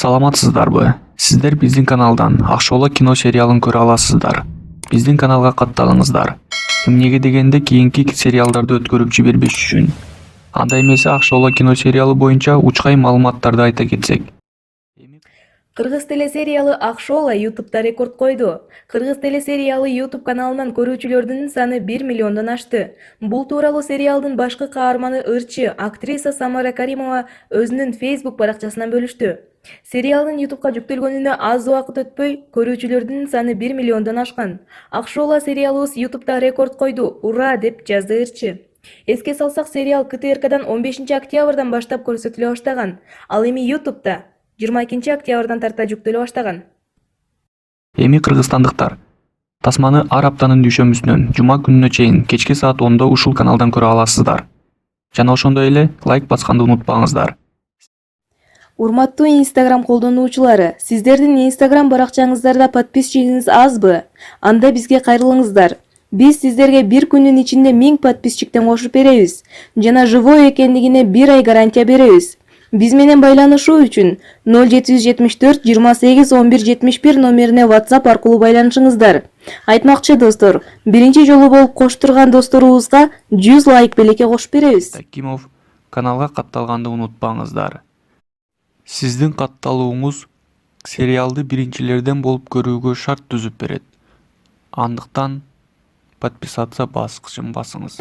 Саламатсыздарбы? Сиздер биздин каналдан Акшола кино сериалын көрө аласыздар. Биздин каналга катталыңыздар. Эмнеге дегенде кийинки сериалдарды өткөрүп жибербеш үчүн. Анда эмесе Акшола кино сериалы боюнча учкай маалыматтарды айта кетсек. Кыргыз телесериалы Акшола YouTube'да рекорд койду. Кыргыз телесериалы YouTube каналынан көрүүчүлөрдүн саны 1 миллиондон ашты. Бул тууралуу сериалдын башкы каарманы ырчы актриса Самара Каримова өзүнүн Facebook баракчасынан бөлүштү. Сериалдын YouTube'га жүктөлгөнүнө аз убакыт өтпөй, көрүүчүлөрдүн саны 1 миллиондон ашкан. Акшола сериалыбыз YouTube'да рекорд койду. Ура деп жазды ырчы. Эске салсак, сериал КТРКдан 15 октябрдан баштап көрсөтүлө баштаган. Ал эми YouTube'да 22 октябрдан тарта жүктөлө баштаган. Эми кыргызстандыктар тасманы ар аптанын дүйшөмбүсүнөн жума күнүнө чейин кечки саат 10-до ушул каналдан көрө аласыздар. Жана ошондой эле лайк басканды унутпаңыздар. Урматтуу Instagram колдонуучулары, сиздердин Instagram баракчаңыздарда подписчигиңиз азбы? Анда бизге кайрылыңыздар. Биз сиздерге бир күнүн ичинде 1000 подписчиктен кошуп беребиз. Жана живой экендигине 1 ай гарантия беребиз. Биз менен байланышуу үчүн 0774 28 11 71 номерине WhatsApp аркылуу байланышыңыздар. Айтмакчы достор, биринчи жолу болуп коштурган досторубузга 100 лайк белекке кошуп беребиз. Такимов каналга катталганды унутпаңыздар. Сиздин катталууңуз сериалды биринчилерден болуп көрүүгө шарт түзүп берет. Андыктан подписаться баскычын басыңыз.